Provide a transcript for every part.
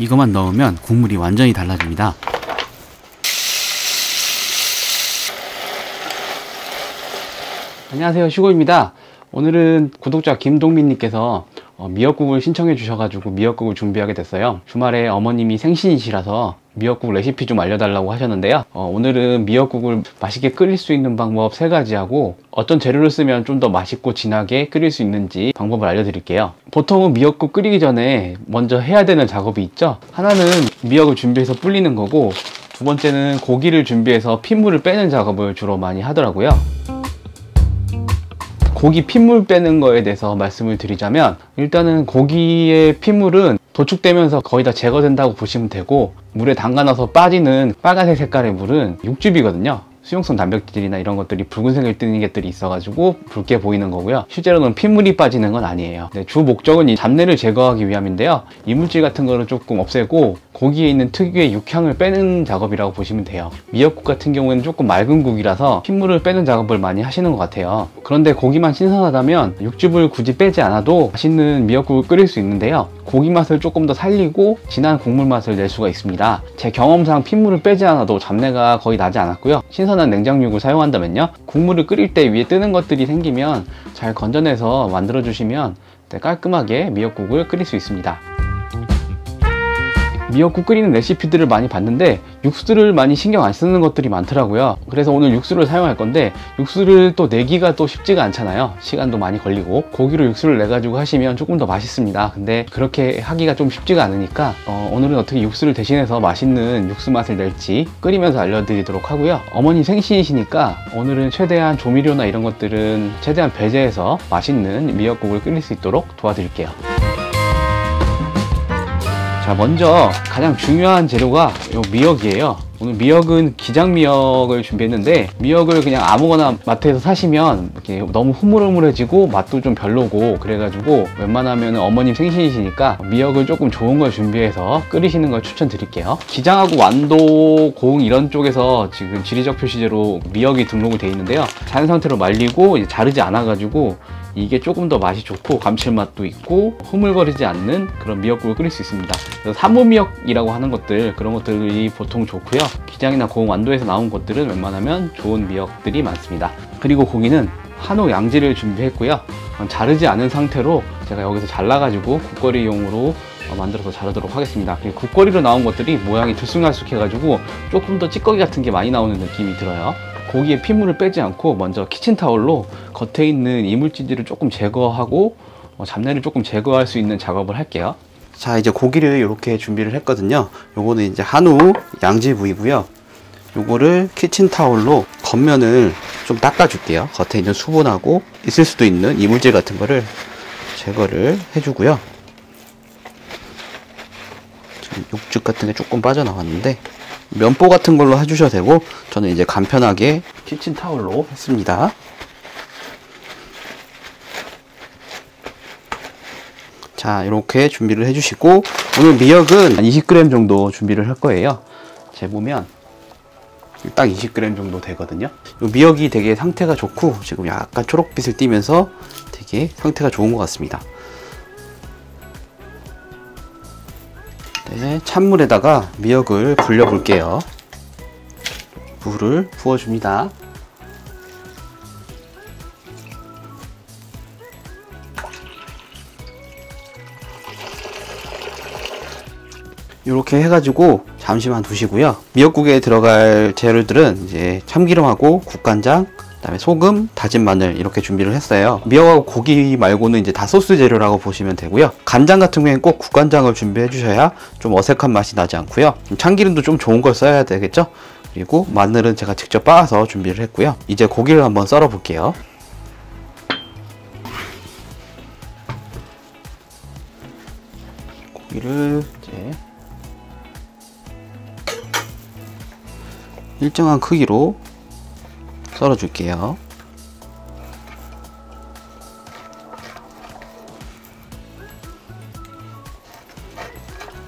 이것만 넣으면 국물이 완전히 달라집니다. 안녕하세요, 슈고입니다. 오늘은 구독자 김동민님께서 미역국을 신청해 주셔가지고 미역국을 준비하게 됐어요. 주말에 어머님이 생신이시라서 미역국 레시피 좀 알려달라고 하셨는데요. 오늘은 미역국을 맛있게 끓일 수 있는 방법 3가지 하고 어떤 재료를 쓰면 좀 더 맛있고 진하게 끓일 수 있는지 방법을 알려드릴게요. 보통은 미역국 끓이기 전에 먼저 해야 되는 작업이 있죠. 하나는 미역을 준비해서 불리는 거고, 두 번째는 고기를 준비해서 핏물을 빼는 작업을 주로 많이 하더라고요. 고기 핏물 빼는 거에 대해서 말씀을 드리자면, 일단은 고기의 핏물은 도축되면서 거의 다 제거된다고 보시면 되고, 물에 담가놔서 빠지는 빨간색 색깔의 물은 육즙이거든요. 수용성 단백질이나 이런 것들이 붉은색을 띠는 것들이 있어가지고 붉게 보이는 거고요. 실제로는 핏물이 빠지는 건 아니에요. 주 목적은 이 잡내를 제거하기 위함인데요. 이물질 같은 거를 조금 없애고 고기에 있는 특유의 육향을 빼는 작업이라고 보시면 돼요. 미역국 같은 경우에는 조금 맑은 국이라서 핏물을 빼는 작업을 많이 하시는 것 같아요. 그런데 고기만 신선하다면 육즙을 굳이 빼지 않아도 맛있는 미역국을 끓일 수 있는데요. 고기 맛을 조금 더 살리고 진한 국물 맛을 낼 수가 있습니다. 제 경험상 핏물을 빼지 않아도 잡내가 거의 나지 않았고요. 신선한 냉장육을 사용한다면요, 국물을 끓일 때 위에 뜨는 것들이 생기면 잘 건져내서 만들어 주시면 깔끔하게 미역국을 끓일 수 있습니다. 미역국 끓이는 레시피들을 많이 봤는데 육수를 많이 신경 안 쓰는 것들이 많더라고요. 그래서 오늘 육수를 사용할 건데, 육수를 또 내기가 또 쉽지가 않잖아요. 시간도 많이 걸리고. 고기로 육수를 내 가지고 하시면 조금 더 맛있습니다. 근데 그렇게 하기가 좀 쉽지가 않으니까 오늘은 어떻게 육수를 대신해서 맛있는 육수 맛을 낼지 끓이면서 알려드리도록 하고요. 어머니 생신이시니까 오늘은 최대한 조미료나 이런 것들은 최대한 배제해서 맛있는 미역국을 끓일 수 있도록 도와드릴게요. 자, 먼저 가장 중요한 재료가 요 미역이에요. 오늘 미역은 기장미역을 준비했는데, 미역을 그냥 아무거나 마트에서 사시면 이렇게 너무 흐물흐물해지고 맛도 좀 별로고, 그래가지고 웬만하면 어머님 생신이시니까 미역을 조금 좋은 걸 준비해서 끓이시는 걸 추천드릴게요. 기장하고 완도, 고흥 이런 쪽에서 지금 지리적 표시제로 미역이 등록이 돼 있는데요. 자연 상태로 말리고 이제 자르지 않아가지고 이게 조금 더 맛이 좋고 감칠맛도 있고 흐물거리지 않는 그런 미역국을 끓일 수 있습니다. 그래서 사무미역이라고 하는 것들, 그런 것들이 보통 좋고요. 기장이나 고흥 완도에서 나온 것들은 웬만하면 좋은 미역들이 많습니다. 그리고 고기는 한우 양지를 준비했고요. 자르지 않은 상태로 제가 여기서 잘라가지고 국거리용으로 만들어서 자르도록 하겠습니다. 그리고 국거리로 나온 것들이 모양이 들쑥날쑥 해가지고 조금 더 찌꺼기 같은 게 많이 나오는 느낌이 들어요. 고기의 핏물을 빼지 않고 먼저 키친타올로 겉에 있는 이물질들을 조금 제거하고 잡내를 조금 제거할 수 있는 작업을 할게요. 자, 이제 고기를 이렇게 준비를 했거든요. 요거는 이제 한우 양지 부위고요. 요거를 키친타올로 겉면을 좀 닦아줄게요. 겉에 있는 수분하고 있을 수도 있는 이물질 같은 거를 제거를 해주고요. 지금 육즙 같은 게 조금 빠져나왔는데 면보 같은 걸로 해주셔도 되고, 저는 이제 간편하게 키친타올로 했습니다. 자, 이렇게 준비를 해주시고, 오늘 미역은 한 20g 정도 준비를 할 거예요. 재보면 딱 20g 정도 되거든요. 이 미역이 되게 상태가 좋고 지금 약간 초록빛을 띠면서 되게 상태가 좋은 것 같습니다. 네, 찬물에다가 미역을 불려 볼게요. 물을 부어줍니다. 이렇게 해가지고 잠시만 두시고요. 미역국에 들어갈 재료들은 이제 참기름하고 국간장, 그다음에 소금, 다진 마늘 이렇게 준비를 했어요. 미역하고 고기 말고는 이제 다 소스 재료라고 보시면 되고요. 간장 같은 경우에는 꼭 국간장을 준비해 주셔야 좀 어색한 맛이 나지 않고요. 참기름도 좀 좋은 걸 써야 되겠죠. 그리고 마늘은 제가 직접 빻아서 준비를 했고요. 이제 고기를 한번 썰어 볼게요. 고기를 이제 일정한 크기로 썰어 줄게요.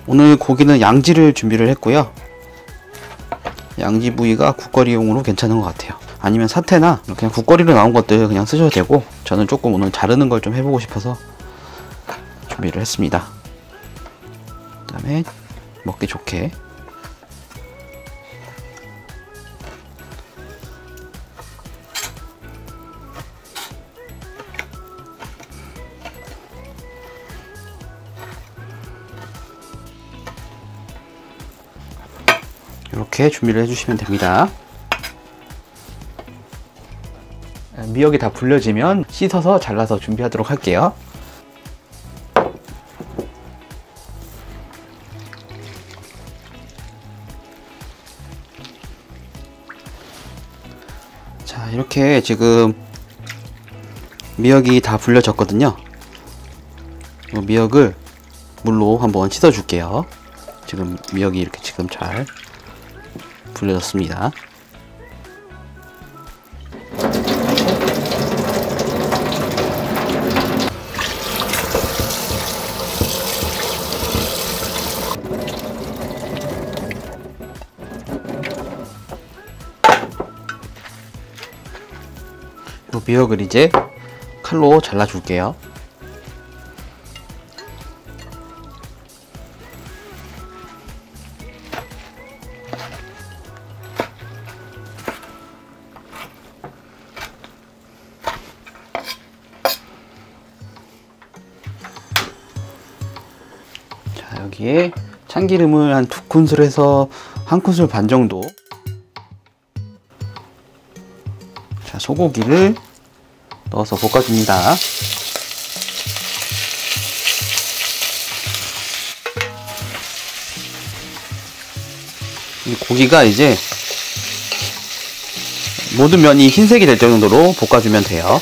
오늘 고기는 양지를 준비를 했고요. 양지 부위가 국거리용으로 괜찮은 것 같아요. 아니면 사태나 그냥 국거리로 나온 것들 그냥 쓰셔도 되고, 저는 조금 오늘 자르는 걸 좀 해보고 싶어서 준비를 했습니다. 그 다음에 먹기 좋게. 이렇게 준비를 해주시면 됩니다. 미역이 다 불려지면 씻어서 잘라서 준비하도록 할게요. 자, 이렇게 지금 미역이 다 불려졌거든요. 이 미역을 물로 한번 씻어 줄게요. 지금 미역이 이렇게 지금 잘 불려졌습니다. 이 미역을 이제 칼로 잘라 줄게요. 자, 여기에 참기름을 한 2큰술에서 1큰술 반 정도. 자, 소고기를 넣어서 볶아줍니다. 이 고기가 이제 모든 면이 흰색이 될 정도로 볶아주면 돼요.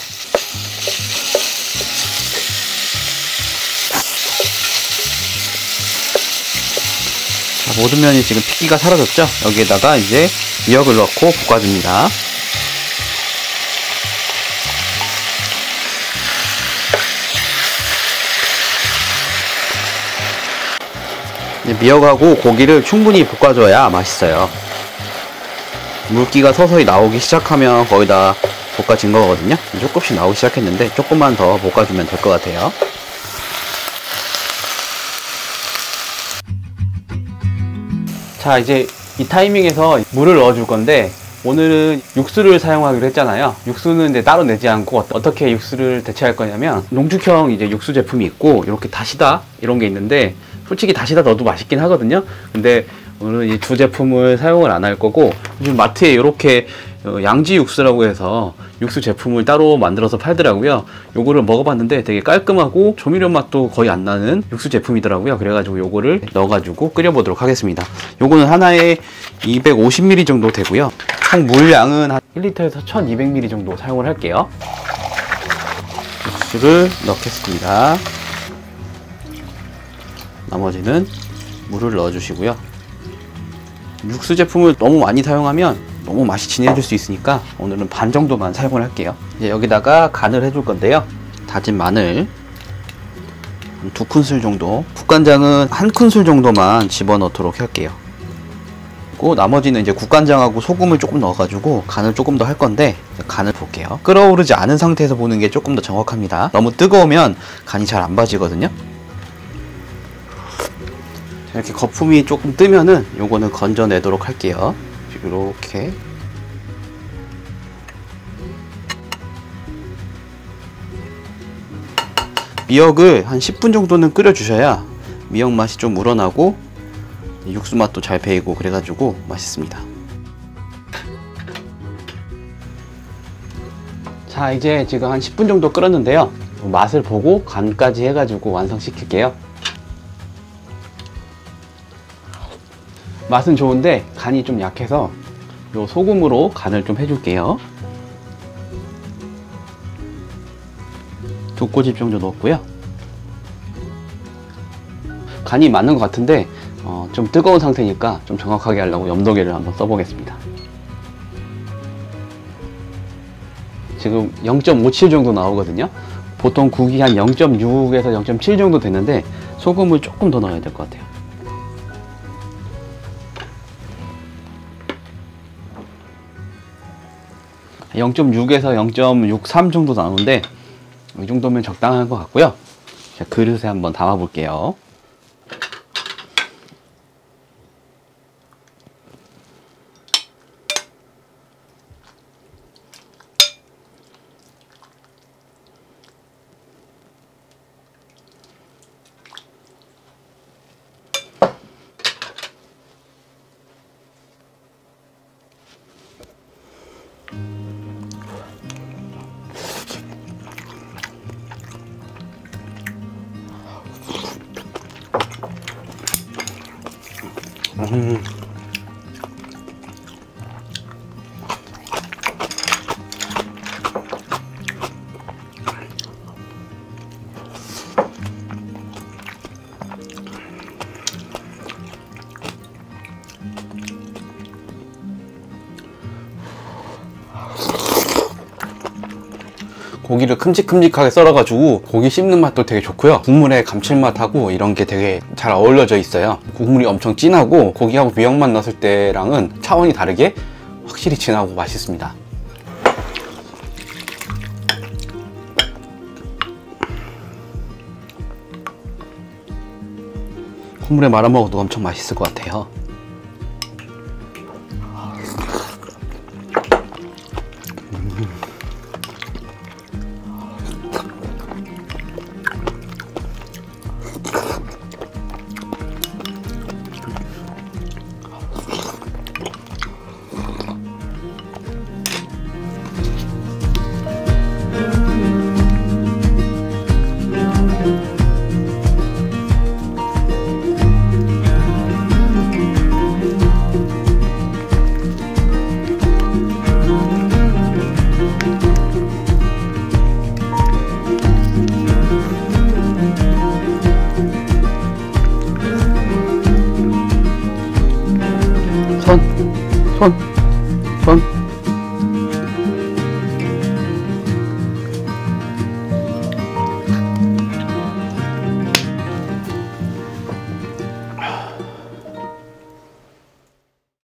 자, 모든 면이 지금 핏기가 사라졌죠? 여기에다가 이제 미역을 넣고 볶아줍니다. 미역하고 고기를 충분히 볶아줘야 맛있어요. 물기가 서서히 나오기 시작하면 거의 다 볶아진 거거든요. 조금씩 나오기 시작했는데 조금만 더 볶아주면 될 것 같아요. 자, 이제 이 타이밍에서 물을 넣어 줄 건데, 오늘은 육수를 사용하기로 했잖아요. 육수는 이제 따로 내지 않고 어떻게 육수를 대체할 거냐면, 농축형 이제 육수 제품이 있고, 이렇게 다시다 이런 게 있는데, 솔직히 다시다 넣어도 맛있긴 하거든요. 근데 오늘은 이 두 제품을 사용을 안 할 거고, 요즘 마트에 이렇게 양지 육수라고 해서 육수 제품을 따로 만들어서 팔더라고요. 요거를 먹어봤는데 되게 깔끔하고 조미료 맛도 거의 안 나는 육수 제품이더라고요. 그래가지고 요거를 넣어가지고 끓여보도록 하겠습니다. 요거는 하나에 250ml 정도 되고요. 총 물량은 한 1리터에서 1200ml 정도 사용을 할게요. 육수를 넣겠습니다. 나머지는 물을 넣어주시고요. 육수 제품을 너무 많이 사용하면 너무 맛이 진해질 수 있으니까 오늘은 반 정도만 사용을 할게요. 이제 여기다가 간을 해줄 건데요. 다진 마늘 2큰술 정도, 국간장은 1큰술 정도만 집어넣도록 할게요. 그리고 나머지는 이제 국간장하고 소금을 조금 넣어가지고 간을 조금 더 할 건데, 간을 볼게요. 끓어오르지 않은 상태에서 보는 게 조금 더 정확합니다. 너무 뜨거우면 간이 잘 안 봐지거든요. 이렇게 거품이 조금 뜨면은 요거는 건져내도록 할게요. 이렇게. 미역을 한 10분 정도는 끓여 주셔야 미역 맛이 좀 우러나고 육수 맛도 잘 배이고 그래가지고 맛있습니다. 자, 이제 지금 한 10분 정도 끓였는데요. 맛을 보고 간까지 해가지고 완성시킬게요. 맛은 좋은데 간이 좀 약해서 요 소금으로 간을 좀 해줄게요. 2꼬집 정도 넣었고요. 간이 맞는 것 같은데 좀 뜨거운 상태니까 좀 정확하게 하려고 염도계를 한번 써보겠습니다. 지금 0.57 정도 나오거든요. 보통 국이 한 0.6에서 0.7 정도 되는데 소금을 조금 더 넣어야 될 것 같아요. 0.6에서 0.63 정도 나오는데 이 정도면 적당한 것 같고요. 자, 그릇에 한번 담아 볼게요. 고기를 큼직큼직하게 썰어가지고 고기 씹는 맛도 되게 좋고요. 국물의 감칠맛하고 이런 게 되게 잘 어우러져 있어요. 국물이 엄청 진하고 고기하고 미역만 넣었을 때랑은 차원이 다르게 확실히 진하고 맛있습니다. 콧물에 말아 먹어도 엄청 맛있을 것 같아요. 손.